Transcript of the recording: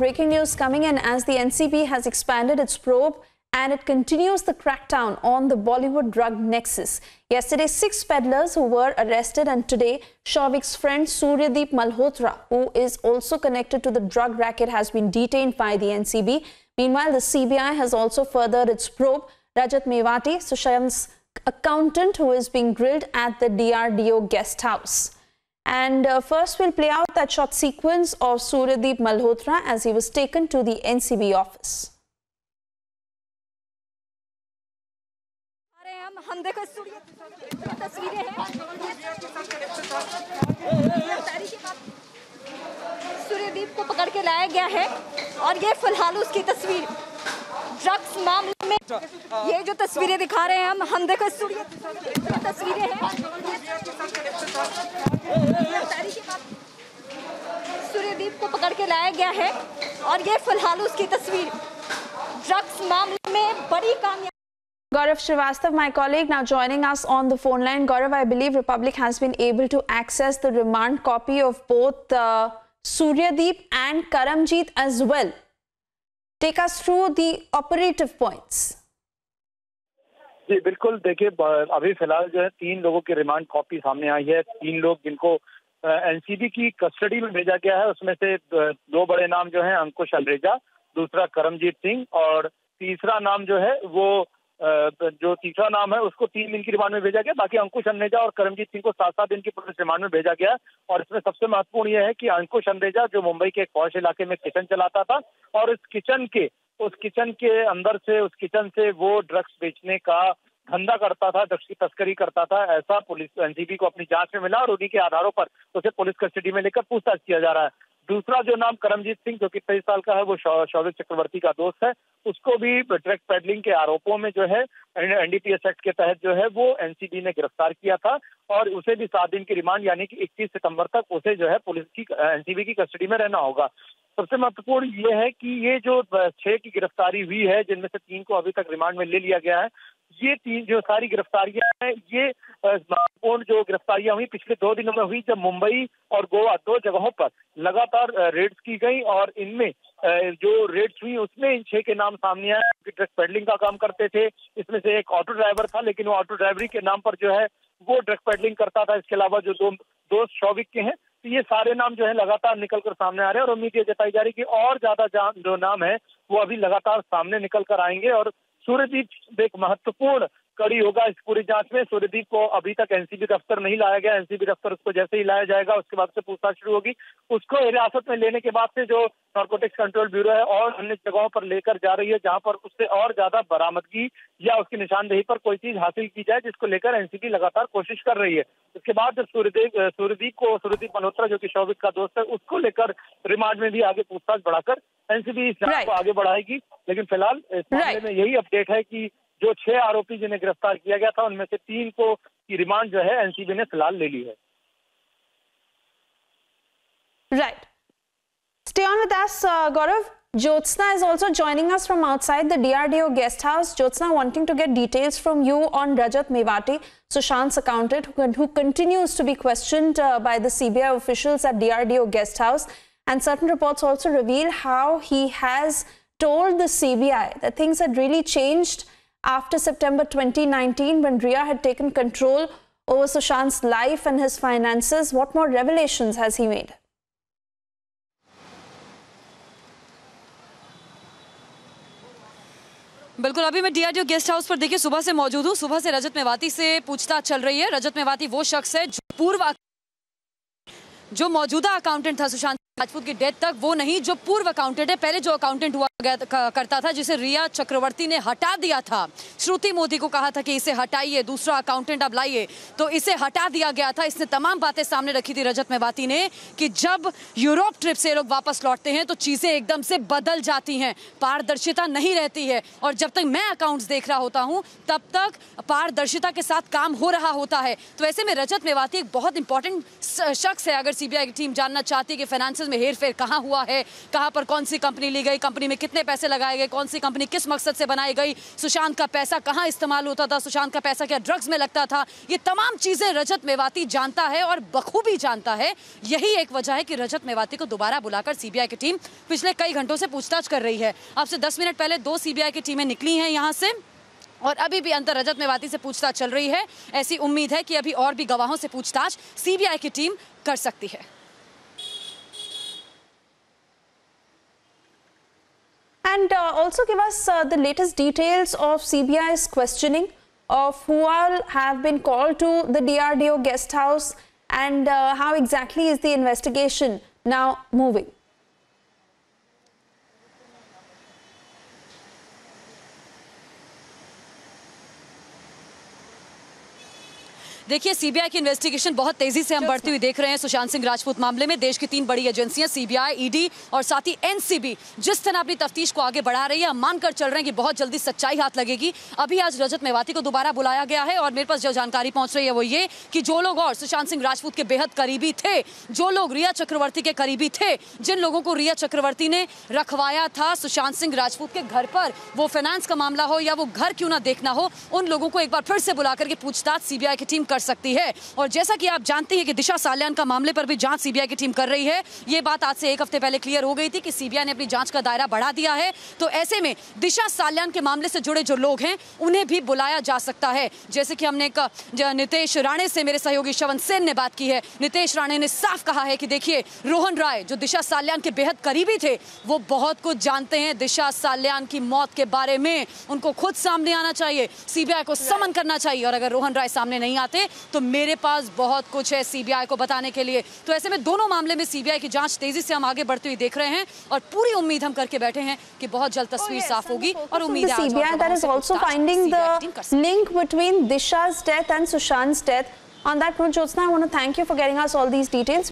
breaking news coming in as the NCB has expanded its probe and it continues the crackdown on the Bollywood drug nexus. Yesterday, 6 peddlers who were arrested, and today, Shauvik's friend Suryadeep Malhotra, who is also connected to the drug racket, has been detained by the NCB. Meanwhile, the CBI has also furthered its probe. Rajat Mewati, Sushant's accountant, who is being grilled at the DRDO guest house. And first, we'll play out that short sequence of Suryadeep Malhotra as he was taken to the NCB office. हम देखो तस्वीरें हैं सूर्यदीप को पकड़ के लाया गया है और ये फिलहाल उसकी तस्वीर ड्रग्स मामले में ये जो तस्वीरें दिखा रहे हैं हम देखो तस्वीरें हैं सूर्यदीप को पकड़ के लाया गया है और ये फिलहाल उसकी तस्वीर ड्रग्स मामले में बड़ी कामयाबी। Gaurav Srivastava, my colleague, now joining us on the phone line. Gaurav, I believe Republic has been able to access the remand copy of both Suryadeep and Karamjeet as well. Take us through the operative points. जी बिल्कुल, देखिए अभी फिलहाल जो है 3 लोगों की remand copy सामने आई है। 3 लोग जिनको एनसीबी की कस्टडी में भेजा गया है, उसमें से 2 बड़े नाम जो हैं अंकुश अल्रेजा, दूसरा करमजीत सिंह और तीसरा नाम जो है वो जो तीसरा नाम है उसको 3 दिन की रिमांड में भेजा गया। बाकी अंकुश अल्रेजा और करमजीत सिंह को 7-7 दिन की पुलिस रिमांड में भेजा गया। और इसमें सबसे महत्वपूर्ण यह है कि अंकुश अल्रेजा जो मुंबई के एक पॉश इलाके में किचन चलाता था और उस किचन के अंदर से उस किचन से वो ड्रग्स बेचने का धंधा करता था, ड्रग्स की तस्करी करता था, ऐसा पुलिस एनसीबी को अपनी जांच में मिला और उन्हीं के आधारों पर उसे पुलिस कस्टडी में लेकर पूछताछ किया जा रहा है। दूसरा जो नाम करमजीत सिंह जो कि 23 साल का है, वो शौविक चक्रवर्ती का दोस्त है, उसको भी ड्रग पेडलिंग के आरोपों में जो है एनडीपीएस एक्ट के तहत जो है वो एनसीबी ने गिरफ्तार किया था और उसे भी 7 दिन की रिमांड यानी कि 21 सितंबर तक उसे जो है पुलिस की एनसीबी की कस्टडी में रहना होगा। सबसे महत्वपूर्ण ये है कि ये जो 6 की गिरफ्तारी हुई है, जिनमें से 3 को अभी तक रिमांड में ले लिया गया है, ये 3 जो सारी गिरफ्तारियां हैं, ये महत्वपूर्ण जो गिरफ्तारियां हुई पिछले 2 दिनों में हुई, जब मुंबई और गोवा 2 जगहों पर लगातार रेड्स की गई और इनमें जो रेड्स हुई उसमें इन 6 के नाम सामने आए कि ड्रग पेडलिंग का काम करते थे। इसमें से एक ऑटो ड्राइवर था, लेकिन वो ऑटो ड्राइवरी के नाम पर जो है वो ड्रग पेडलिंग करता था। इसके अलावा जो 2 दोस्त शौविक के हैं, तो ये सारे नाम जो है लगातार निकल कर सामने आ रहे हैं और उम्मीद ये जताई जा रही है कि और ज्यादा जो नाम है वो अभी लगातार सामने निकल कर आएंगे और सूर्यदीप एक महत्वपूर्ण कड़ी होगा इस पूरी जांच में। सूर्यदीप को अभी तक एनसीबी दफ्तर नहीं लाया गया। एनसीबी दफ्तर उसको जैसे ही लाया जाएगा उसके बाद से पूछताछ शुरू होगी। उसको हिरासत में लेने के बाद से जो नारकोटिक्स कंट्रोल ब्यूरो है और अन्य जगहों पर लेकर जा रही है जहां पर उससे और ज्यादा बरामदगी या उसकी निशानदेही पर कोई चीज हासिल की जाए, जिसको लेकर एनसीबी लगातार कोशिश कर रही है। इसके बाद जब सूर्यदीप मल्होत्रा जो कि शौविक का दोस्त है, उसको लेकर रिमांड में भी आगे पूछताछ बढ़ाकर एनसीबी इस जांच को आगे बढ़ाएगी। लेकिन फिलहाल इस मामले में यही अपडेट है कि जो 6 आरोपी जिन्हें गिरफ्तार किया गया था उनमें से 3 को की रिमांड जो है एनसीबी ने फिलहाल ले ली है। Right. Stay on with us, Gaurav. Jyotsna is also joining us from outside the DRDO guest house. Jyotsna, wanting to get details from you on Rajat Mewati, Sushant's accountant, who continues to be questioned by the CBI officials at DRDO guest house. And certain reports also reveal how he has told the CBI that things had really changed after September 2019 when Rhea had taken control over Sushant's life and his finances. What more revelations has he made? बिल्कुल, अभी मैं DRDO guest house पर देखिए सुबह से मौजूद हूँ। सुबह से रजत मेवाती से पूछताछ चल रही है। रजत मेवाती वो शख्स है जो मौजूदा अकाउंटेंट था सुशांत राजपूत की डेथ तक, वो नहीं जो पूर्व अकाउंटेंट है। पहले जो अकाउंटेंट हुआ करता था जिसे रिया चक्रवर्ती ने हटा दिया था, श्रुति मोदी को कहा था कि इसे हटाइए, दूसरा अकाउंटेंट अब लाइए, तो इसे हटा दिया गया था। इसने तमाम बातें सामने रखी थी रजत मेवाती ने कि जब यूरोप ट्रिप से लोग वापस लौटते हैं तो चीजें एकदम से बदल जाती हैं, पारदर्शिता नहीं रहती है और जब तक मैं अकाउंट्स देख रहा होता हूं तब तक पारदर्शिता के साथ काम हो रहा होता है। तो ऐसे में रजत मेवाती एक बहुत इंपॉर्टेंट शख्स है। अगर सीबीआई की टीम जानना चाहती है कि फाइनेंशियल केसेस में हेरफेर कहाँ हुआ है, कहाँ पर कौन सी कंपनी ली गई, कंपनी में कितने पैसे लगाए गए, कौन सी कंपनी किस मकसद से बनाई गई, सुशांत का पैसा कहाँ इस्तेमाल होता था, सुशांत का पैसा क्या ड्रग्स में लगता था, ये तमाम चीजें रजत मेवाती जानता है और बखूबी जानता है। यही एक वजह है कि रजत मेवाती को दोबारा बुलाकर सीबीआई की टीम पिछले कई घंटों से पूछताछ कर रही है। अब से 10 मिनट पहले 2 सीबीआई की टीमें निकली हैं यहां से और अभी भी अंदर रजत मेवाती से पूछताछ चल रही है। ऐसी उम्मीद है कि अभी और भी गवाहों से पूछताछ सीबीआई की टीम कर सकती है। And also give us the latest details of CBI's questioning of who all have been called to the DRDO guest house and how exactly is the investigation now moving. देखिए, CBI की investigation बहुत तेजी से हम बढ़ती हुई देख रहे हैं। सुशांत सिंह राजपूत मामले में देश की 3 बड़ी एजेंसियां सीबीआई, ईडी और साथ ही एनसीबी जिस तरह अपनी तफ्तीश को आगे बढ़ा रही है, हम मानकर चल रहे हैं कि बहुत जल्दी सच्चाई हाथ लगेगी। अभी आज रजत मेवाती को दोबारा बुलाया गया है और मेरे पास जो जानकारी पहुंच रही है वो ये कि जो लोग और सुशांत सिंह राजपूत के बेहद करीबी थे, जो लोग रिया चक्रवर्ती के करीबी थे, जिन लोगों को रिया चक्रवर्ती ने रखवाया था सुशांत सिंह राजपूत के घर पर, वो फाइनेंस का मामला हो या वो घर क्यों ना देखना हो, उन लोगों को एक बार फिर से बुलाकर के पूछताछ सीबीआई की टीम कर सकती है। और जैसा कि आप जानती हैं कि दिशा साल्यान का मामले पर भी जांच सीबीआई की टीम कर रही है। ये बात आज से 1 हफ्ते पहले क्लियर हो गई थी कि सीबीआई ने अपनी जांच का दायरा बढ़ा दिया है। तो ऐसे में दिशा साल्यान के मामले से जुड़े जो लोग हैं उन्हें भी बुलाया जा सकता है। जैसे कि हमने नितेश राणे से मेरे सहयोगी श्रवण सेन ने बात की है। नितेश राणे ने साफ कहा है कि देखिए, रोहन राय जो दिशा साल्यान के बेहद करीबी थे, वो बहुत कुछ जानते हैं दिशा साल्यान की मौत के बारे में। उनको खुद सामने आना चाहिए, सीबीआई को समन करना चाहिए और अगर रोहन राय सामने नहीं आते तो मेरे पास बहुत कुछ है सीबीआई को बताने के लिए। तो ऐसे में दोनों मामले में सीबीआई की जांच तेजी से हम आगे बढ़ती हुई देख रहे हैं और पूरी उम्मीद हम करके बैठे हैं कि बहुत जल्द तस्वीर साफ होगी और उम्मीद है CBI that is also finding the link between Disha's death and Sushant's death. On that note, Jyotsna, I want to thank you for getting us all these details.